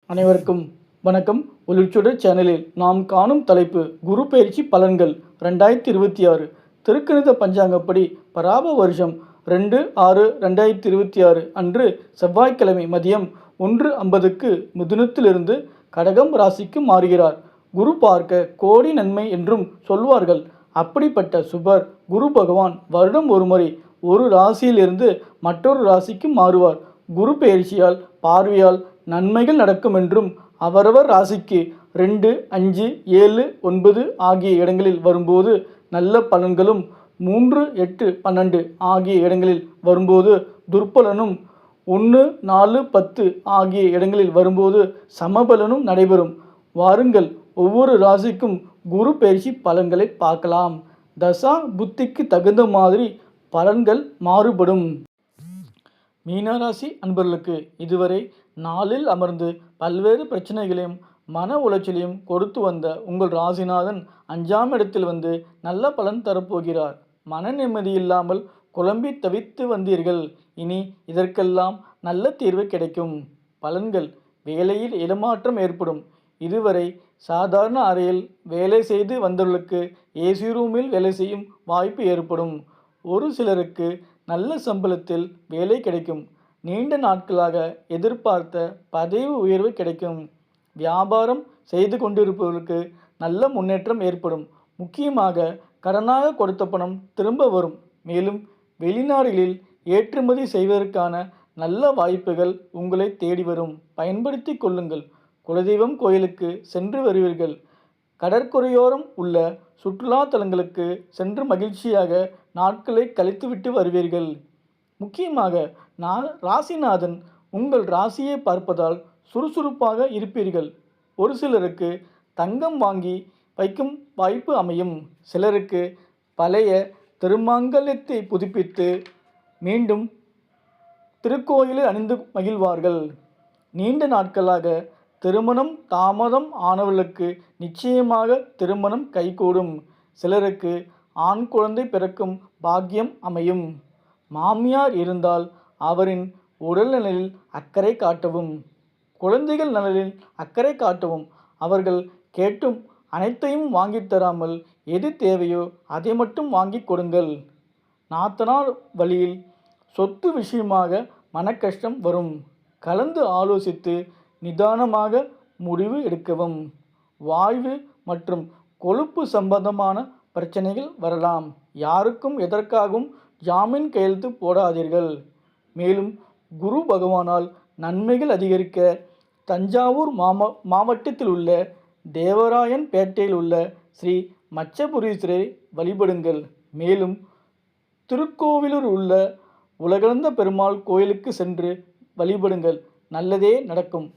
அனைவருக்கும் வணக்கம். ஒளிச்சுடர் சேனலில் நாம் காணும் தலைப்பு குரு பயிற்சி பலன்கள் 2026 திருக்கணித பஞ்சாங்கப்படி பராப வருஷம் 2/6/2026 அன்று செவ்வாய்க்கிழமை மதியம் 1:50க்கு மிதுனத்திலிருந்து கடகம் ராசிக்கு மாறுகிறார். குரு பார்க்க கோடி நன்மை என்றும் சொல்வார்கள். அப்படிப்பட்ட சுபர் குரு பகவான் வருடம் ஒருமுறை ஒரு ராசியிலிருந்து மற்றொரு ராசிக்கு மாறுவார். குரு பயிற்சியால் பார்வையால் நன்மைகள் நடக்கும் என்றும் அவரவர் ராசிக்கு 2, 5, 7, 9 ஆகிய இடங்களில் வரும்போது நல்ல பலன்களும் 3, 8, 12 ஆகிய இடங்களில் வரும்போது துர்பலனும் 1, 4, 10 ஆகிய இடங்களில் வரும்போது சமபலனும் நடைபெறும். வாருங்கள், ஒவ்வொரு ராசிக்கும் குரு பயிற்சி பலன்களை பார்க்கலாம். தசா புத்திக்கு தகுந்த மாதிரி பலன்கள் மாறுபடும். மீனராசி அன்பர்களுக்கு இதுவரை நாளில் அமர்ந்து பல்வேறு பிரச்சனைகளையும் மன உளைச்சலையும் கொடுத்து வந்த உங்கள் ராசிநாதன் 5ஆம் இடத்தில் வந்து நல்ல பலன் தரப்போகிறார். மன நிம்மதி இல்லாமல் குழம்பி தவித்து வந்தீர்கள். இனி இதற்கெல்லாம் நல்ல தீர்வு கிடைக்கும். பலன்கள்: வேலையில் இடமாற்றம் ஏற்படும். இதுவரை சாதாரண அறையில் வேலை செய்து வந்தவர்களுக்கு ஏசி ரூமில் வேலை செய்யும் வாய்ப்பு ஏற்படும். ஒரு சிலருக்கு நல்ல சம்பளத்தில் வேலை கிடைக்கும். நீண்ட நாட்களாக எதிர்பார்த்த பதவி உயர்வு கிடைக்கும். வியாபாரம் செய்து கொண்டிருப்பவர்களுக்கு நல்ல முன்னேற்றம் ஏற்படும். முக்கியமாக கடனாக கொடுத்த பணம் திரும்ப வரும். மேலும் வெளிநாடுகளில் ஏற்றுமதி செய்வதற்கான நல்ல வாய்ப்புகள் உங்களை தேடி வரும். பயன்படுத்தி கொள்ளுங்கள். குலதெய்வம் கோயிலுக்கு சென்று வருவீர்கள். கடற்கரையோரம் உள்ள சுற்றுலா தலங்களுக்கு சென்று மகிழ்ச்சியாக நாட்களை கழித்துவிட்டு வருவீர்கள். முக்கியமாக ராசிநாதன் உங்கள் ராசியை பார்ப்பதால் சுறுசுறுப்பாக இருப்பீர்கள். ஒரு சிலருக்கு தங்கம் வாங்கி வைக்கும் வாய்ப்பு அமையும். சிலருக்கு பழைய திருமாங்கல்யத்தை புதுப்பித்து மீண்டும் திருக்கோயிலில் அணிந்து மகிழ்வார்கள். நீண்ட நாட்களாக திருமணம் தாமதம் ஆனவர்களுக்கு நிச்சயமாக திருமணம் கைகூடும். சிலருக்கு ஆண் குழந்தை பிறக்கும் பாக்கியம் அமையும். மாமியார் இருந்தால் அவரின் உடல்நலில் அக்கறை காட்டவும். குழந்தைகள் நலனில் அக்கறை காட்டவும். அவர்கள் கேட்டும் அனைத்தையும் வாங்கித் தராமல் எது தேவையோ அதை மட்டும் வாங்கி கொடுங்கள். நாத்தனார் வழியில் சொத்து விஷயமாக மனக்கஷ்டம் வரும். கலந்து ஆலோசித்து நிதானமாக முடிவு எடுக்கவும். வாய்வு மற்றும் கொழுப்பு சம்பந்தமான பிரச்சனைகள் வரலாம். யாருக்கும் எதற்காகவும் ஜாமீன் கையெழுத்து போடாதீர்கள். மேலும் குரு பகவானால் நன்மைகள் அதிகரிக்க தஞ்சாவூர் மாவட்டத்தில் உள்ள தேவராயன் பேட்டையில் உள்ள ஸ்ரீ மச்சபுரீஸ்வரரை வழிபடுங்கள். மேலும் திருக்கோவிலூர் உள்ள உலகளந்த பெருமாள் கோயிலுக்கு சென்று வழிபடுங்கள். நல்லதே நடக்கும்.